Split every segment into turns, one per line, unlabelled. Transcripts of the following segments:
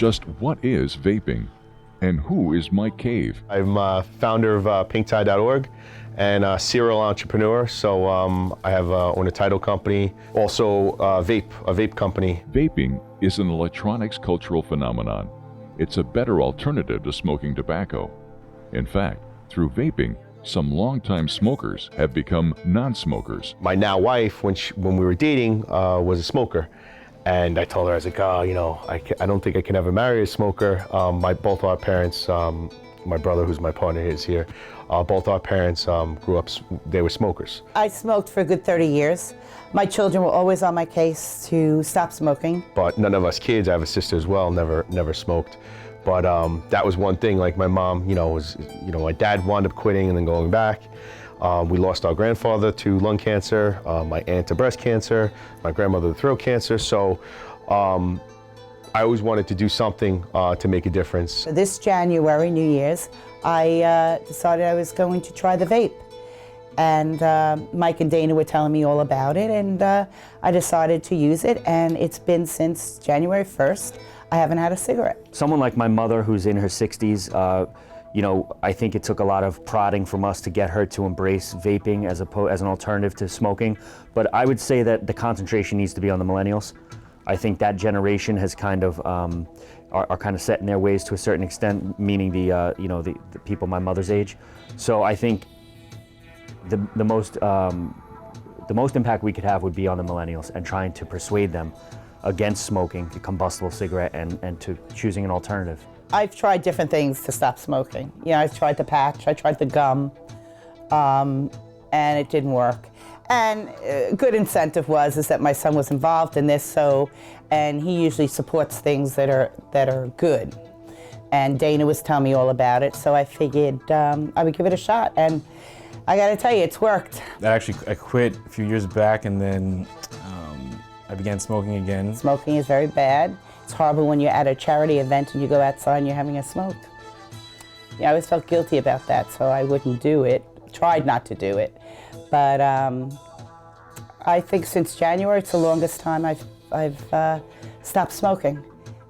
just what is vaping? And who is Mike Cave?
I'm founder of pinktie.org and a serial entrepreneur. So I own a title company, also a vape company.
Vaping is an electronics cultural phenomenon. It's a better alternative to smoking tobacco. In fact, through vaping, some longtime smokers have become non-smokers.
My now wife, when we were dating, was a smoker. And I told her, I was like, I don't think I can ever marry a smoker. Both our parents, my brother, who's my partner, is here. Both our parents grew up, they were smokers.
I smoked for a good 30 years. My children were always on my case to stop smoking.
But none of us kids, I have a sister as well, never smoked. But that was one thing, like my mom, my dad wound up quitting and then going back. We lost our grandfather to lung cancer, my aunt to breast cancer, my grandmother to throat cancer. So I always wanted to do something to make a difference.
This January, New Year's, I decided I was going to try the vape. And Mike and Dana were telling me all about it, and I decided to use it, and it's been since January 1st. I haven't had a cigarette.
Someone like my mother, who's in her 60s, I think it took a lot of prodding from us to get her to embrace vaping as an alternative to smoking. But I would say that the concentration needs to be on the millennials. I think that generation has kind of are kind of set in their ways to a certain extent, meaning the people my mother's age. So I think the most impact we could have would be on the millennials and trying to persuade them against smoking the combustible cigarette and to choosing an alternative.
I've tried different things to stop smoking. I've tried the patch, I tried the gum, and it didn't work. And a good incentive is that my son was involved in this, and he usually supports things that are good. And Dana was telling me all about it, so I figured I would give it a shot. And I got to tell you, it's worked.
I quit a few years back, and then I began smoking again.
Smoking is very bad. It's horrible when you're at a charity event and you go outside and you're having a smoke. I always felt guilty about that, so I wouldn't do it. Tried not to do it. But I think since January, it's the longest time I've stopped smoking.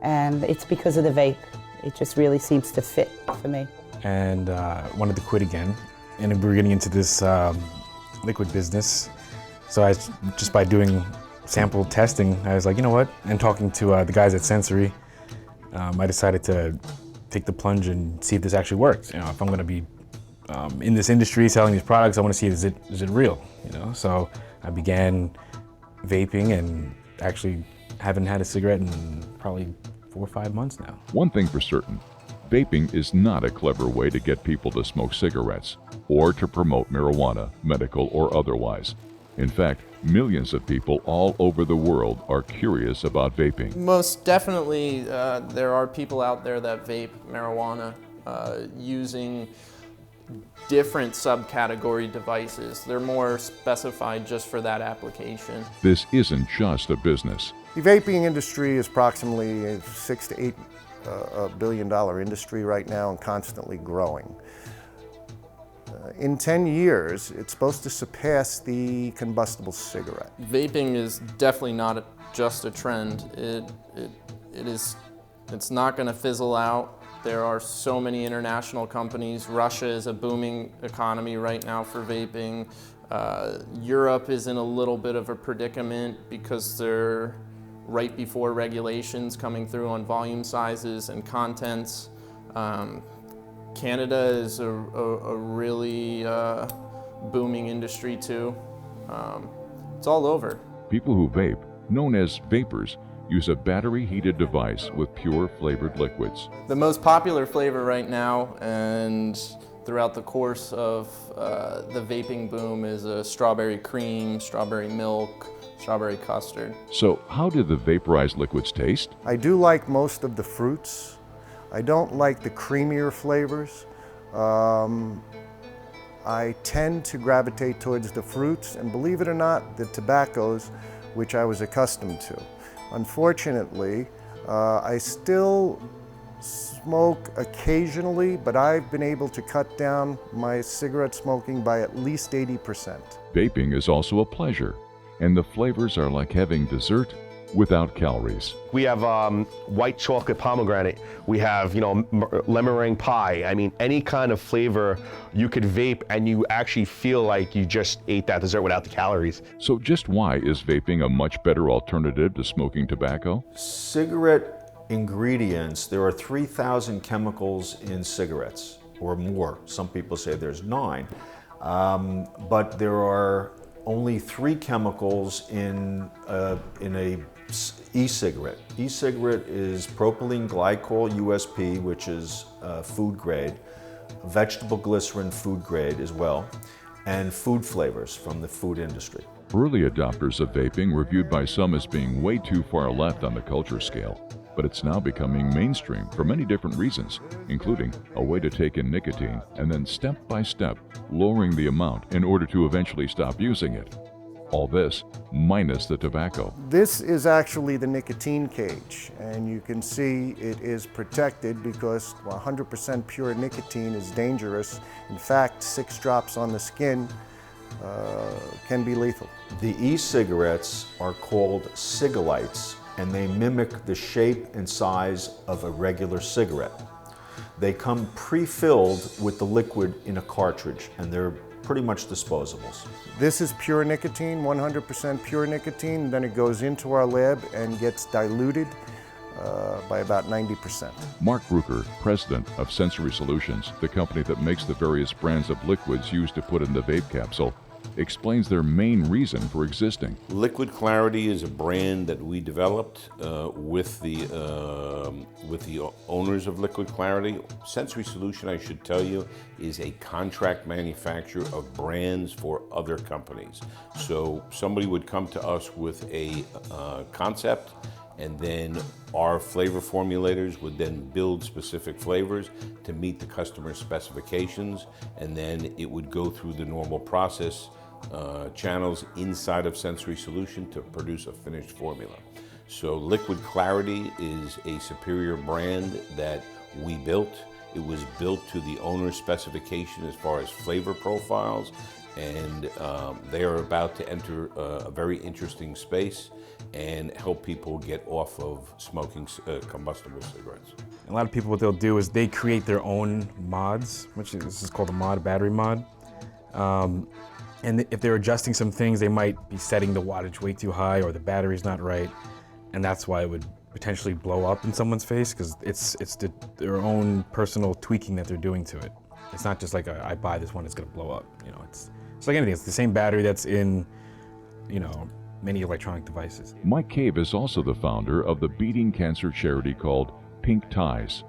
And it's because of the vape. It just really seems to fit for me.
And wanted to quit again. And we were getting into this liquid business. So just by doing sample testing, I was like, you know what? And talking to the guys at Sensory, I decided to take the plunge and see if this actually works. If I'm going to be in this industry selling these products, I want to see is it real. So I began vaping and actually haven't had a cigarette in probably 4 or 5 months now.
One thing for certain, vaping is not a clever way to get people to smoke cigarettes or to promote marijuana, medical or otherwise. In fact, millions of people all over the world are curious about vaping.
Most definitely, there are people out there that vape marijuana using different subcategory devices. They're more specified just for that application.
This isn't just a business.
The vaping industry is approximately a $6 to $8 billion industry right now and constantly growing. In 10 years, it's supposed to surpass the combustible cigarette.
Vaping is definitely not just a trend. It's not going to fizzle out. There are so many international companies. Russia is a booming economy right now for vaping. Europe is in a little bit of a predicament because they're right before regulations coming through on volume sizes and contents. Canada is a really booming industry too. It's all over.
People who vape, known as vapors, use a battery-heated device with pure flavored liquids.
The most popular flavor right now and throughout the course of the vaping boom is a strawberry cream, strawberry milk, strawberry custard.
So how do the vaporized liquids taste?
I do like most of the fruits. I don't like the creamier flavors. I tend to gravitate towards the fruits and, believe it or not, the tobaccos, which I was accustomed to. Unfortunately, I still smoke occasionally, but I've been able to cut down my cigarette smoking by at least 80%.
Vaping is also a pleasure, and the flavors are like having dessert without calories.
We have white chocolate pomegranate. We have, lemon meringue pie. I mean, any kind of flavor you could vape and you actually feel like you just ate that dessert without the calories.
So just why is vaping a much better alternative to smoking tobacco?
Cigarette ingredients, there are 3,000 chemicals in cigarettes, or more. Some people say there's 9. But there are only 3 chemicals in a e-cigarette. E-cigarette is propylene glycol USP, which is food grade, vegetable glycerin food grade as well, and food flavors from the food industry.
Early adopters of vaping were viewed by some as being way too far left on the culture scale, but it's now becoming mainstream for many different reasons, including a way to take in nicotine and then step by step lowering the amount in order to eventually stop using it. All this minus the tobacco.
This is actually the nicotine cage, and you can see it is protected because 100% pure nicotine is dangerous. In fact, 6 drops on the skin can be lethal.
The e-cigarettes are called cigalites, and they mimic the shape and size of a regular cigarette. They come pre-filled with the liquid in a cartridge, and they're pretty much disposables.
This is pure nicotine, 100% pure nicotine. Then it goes into our lab and gets diluted by about 90%.
Mark Brucker, president of Sensory Solutions, the company that makes the various brands of liquids used to put in the vape capsule, explains their main reason for existing.
Liquid Clarity is a brand that we developed with the owners of Liquid Clarity. Sensory Solution, I should tell you, is a contract manufacturer of brands for other companies. So somebody would come to us with a concept, and then our flavor formulators would then build specific flavors to meet the customer's specifications, and then it would go through the normal process channels inside of Sensory Solution to produce a finished formula. So Liquid Clarity is a superior brand that we built. It was built to the owner's specification as far as flavor profiles, and they are about to enter a very interesting space and help people get off of smoking combustible cigarettes.
A lot of people, what they'll do is they create their own mods, which is called a mod, battery mod. And if they're adjusting some things, they might be setting the wattage way too high or the battery's not right. And that's why it would potentially blow up in someone's face, because it's their own personal tweaking that they're doing to it. It's not just like I buy this one, it's gonna blow up. It's like anything, it's the same battery that's in, many electronic devices.
Mike Cave is also the founder of the beating cancer charity called Pink Ties.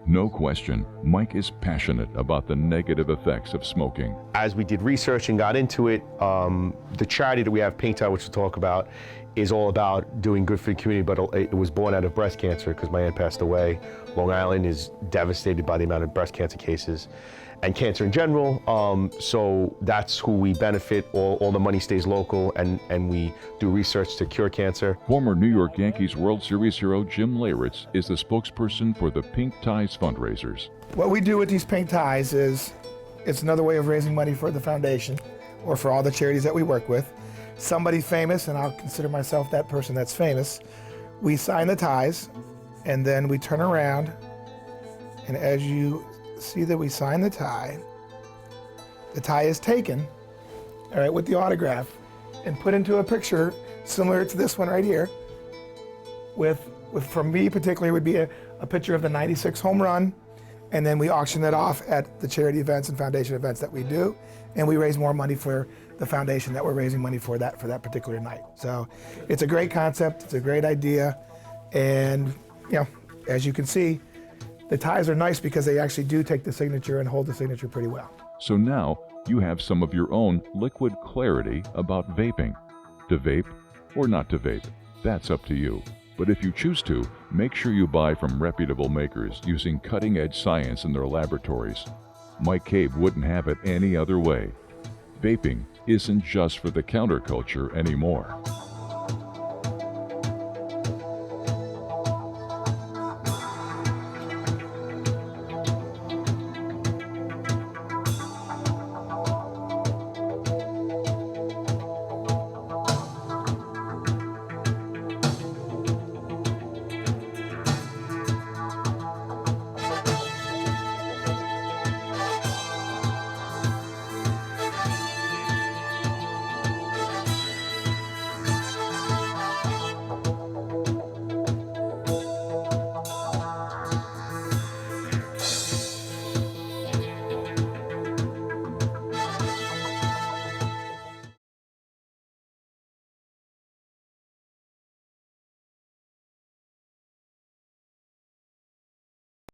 No question, Mike is passionate about the negative effects of smoking.
As we did research and got into it, the charity that we have, Pink Tie, which we'll talk about, is all about doing good for the community, but it was born out of breast cancer because my aunt passed away. Long Island is devastated by the amount of breast cancer cases and cancer in general, so that's who we benefit. All the money stays local, and we do research to cure cancer.
Former New York Yankees World Series hero Jim Leyritz is the spokesperson for the Pink Ties fundraisers.
What we do with these Pink Ties is, it's another way of raising money for the foundation or for all the charities that we work with. Somebody famous, and I'll consider myself that person that's famous, we sign the ties, and then we turn around, and as you see that we sign the tie is taken, all right, with the autograph, and put into a picture similar to this one right here, with for me particularly would be a picture of the '96 home run, and then we auction that off at the charity events and foundation events that we do, and we raise more money for the foundation that we're raising money for that particular night. So it's a great concept, it's a great idea, and as you can see, the ties are nice because they actually do take the signature and hold the signature pretty well.
So now you have some of your own liquid clarity about vaping. To vape or not to vape, that's up to you. But if you choose to, make sure you buy from reputable makers using cutting-edge science in their laboratories. Mike Cave wouldn't have it any other way. Vaping isn't just for the counterculture anymore.